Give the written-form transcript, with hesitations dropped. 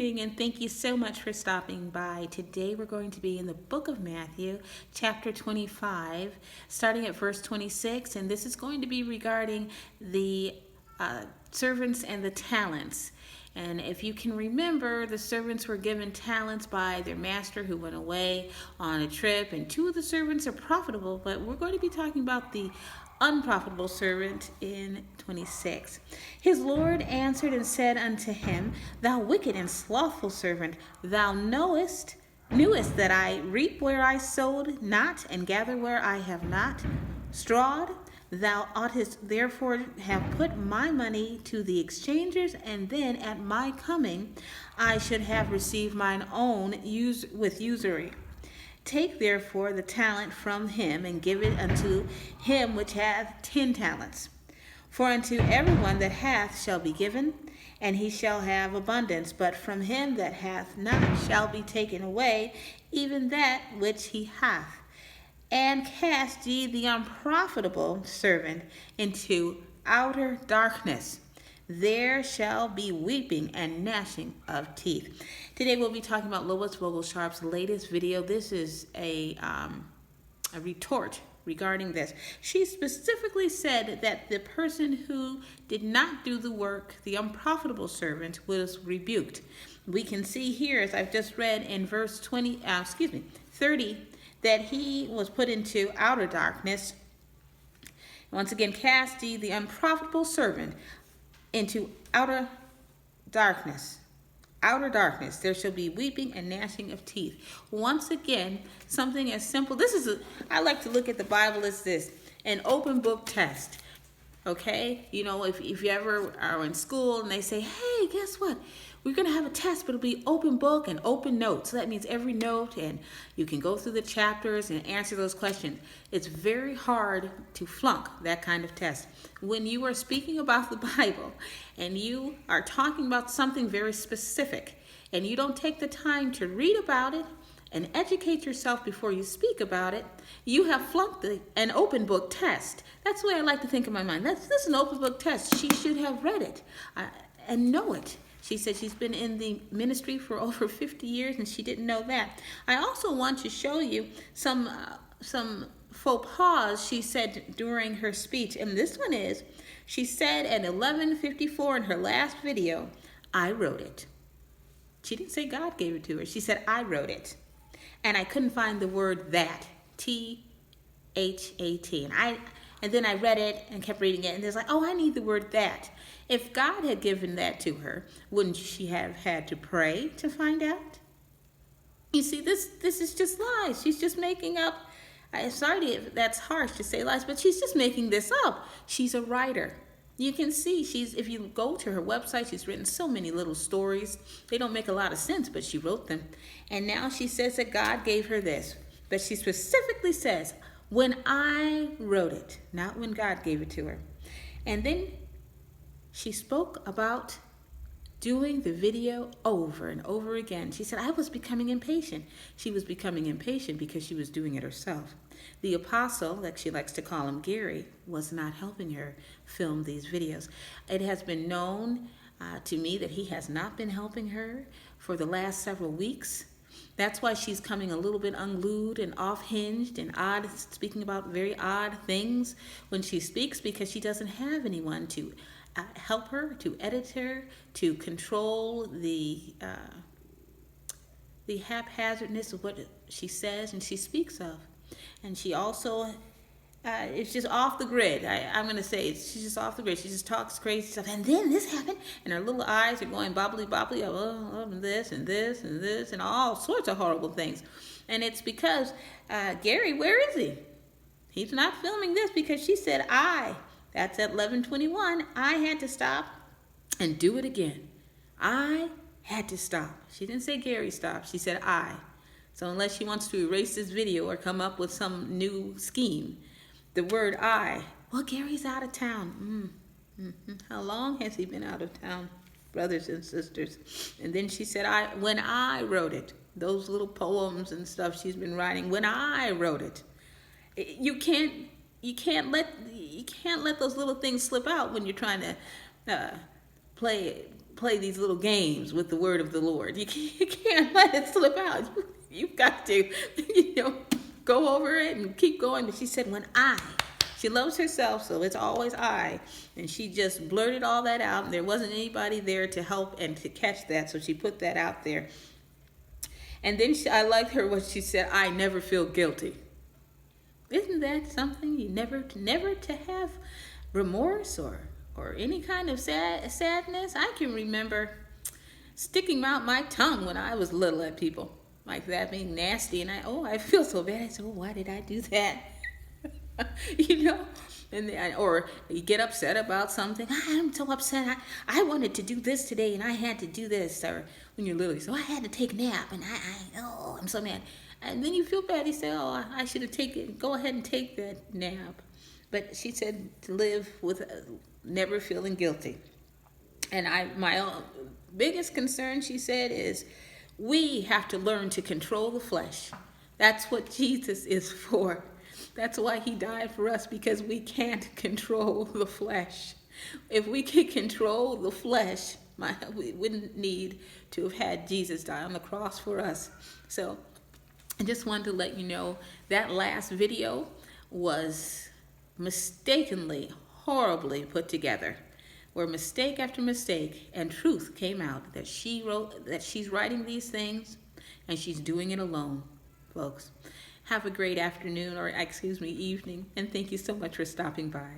evening, and thank you so much for stopping by. Today we're going to be in the book of Matthew, chapter 25, starting at verse 26, and this is going to be regarding the servants and the talents. And if you can remember, the servants were given talents by their master who went away on a trip, and two of the servants are profitable, but we're going to be talking about the unprofitable servant in 26. His Lord answered and said unto him, Thou wicked and slothful servant, thou knewest that I reap where I sowed not, and gather where I have not strawed. Thou oughtest therefore have put my money to the exchangers, and then at my coming I should have received mine own with usury. Take therefore the talent from him, and give it unto him which hath 10 talents. For unto everyone that hath shall be given, and he shall have abundance. But from him that hath not shall be taken away even that which he hath. And cast ye the unprofitable servant into outer darkness. There shall be weeping and gnashing of teeth. Today we'll be talking about Lois Vogel Sharp's latest video. This is a retort regarding this. She specifically said that the person who did not do the work, the unprofitable servant, was rebuked. We can see here, as I've just read in verse 30, that he was put into outer darkness. Once again, cast ye the unprofitable servant into outer darkness. Outer darkness. There shall be weeping and gnashing of teeth. Once again, something as simple. I like to look at the Bible as this, an open book test. Okay? You know, if you ever are in school and they say, hey, guess what? We're going to have a test, but it'll be open book and open notes. So that means every note, and you can go through the chapters and answer those questions. It's very hard to flunk that kind of test. When you are speaking about the Bible and you are talking about something very specific, and you don't take the time to read about it and educate yourself before you speak about it, you have flunked an open book test. That's the way I like to think in my mind. This is an open book test. She should have read it and know it. She said she's been in the ministry for over 50 years, and she didn't know that. I also want to show you some faux pas she said during her speech. And this one is, she said at 11:54 in her last video, I wrote it. She didn't say God gave it to her. She said, I wrote it. And I couldn't find the word that, T-H-A-T. And then I read it and kept reading it, and there's like, oh, I need the word that. If God had given that to her, wouldn't she have had to pray to find out? You see, this is just lies. She's just making up. Sorry if that's harsh to say lies, but she's just making this up. She's a writer. You can see if you go to her website, she's written so many little stories. They don't make a lot of sense, but she wrote them. And now she says that God gave her this. But she specifically says, when I wrote it, not when God gave it to her. And then she spoke about doing the video over and over again. She said, I was becoming impatient. She was becoming impatient because she was doing it herself. The apostle, like she likes to call him, Gary, was not helping her film these videos. It has been known to me that he has not been helping her for the last several weeks. That's why she's coming a little bit unglued and off-hinged and odd, speaking about very odd things when she speaks, because she doesn't have anyone to help her, to edit her, to control the haphazardness of what she says and she speaks of. And she also it's just off the grid. I'm going to say she's just off the grid. She just talks crazy stuff. And then this happened, and her little eyes are going bobbly, and this and this and this and all sorts of horrible things. And it's because, Gary, where is he? He's not filming this because she said that's at 11:21, I had to stop and do it again. I had to stop. She didn't say Gary stop. She said I. So unless she wants to erase this video or come up with some new scheme, the word I. Well, Gary's out of town. How long has he been out of town, brothers and sisters? And then she said, when I wrote it. Those little poems and stuff she's been writing. When I wrote it. You can't let those little things slip out when you're trying to play play these little games with the word of the Lord. You can't let it slip out. You've got to, go over it and keep going. But she said, she loves herself, so it's always I. And she just blurted all that out. And there wasn't anybody there to help and to catch that, so she put that out there. And then I liked what she said, I never feel guilty. Isn't that something? You never to have remorse or any kind of sadness. I can remember sticking out my tongue when I was little at people like that, being nasty, and I feel so bad. I said, why did I do that? And or you get upset about something. I'm so upset. I wanted to do this today, and I had to do this. Or when you're little, you say, I had to take a nap, and I'm so mad. And then you feel bad. You say, I should have go ahead and take that nap. But she said to live with never feeling guilty. And my biggest concern, she said, is we have to learn to control the flesh. That's what Jesus is for. That's why he died for us, because we can't control the flesh. If we could control the flesh, we wouldn't need to have had Jesus die on the cross for us. So I just wanted to let you know that last video was mistakenly, horribly put together, where mistake after mistake and truth came out that she's writing these things and she's doing it alone, folks. Have a great afternoon, or evening, and thank you so much for stopping by.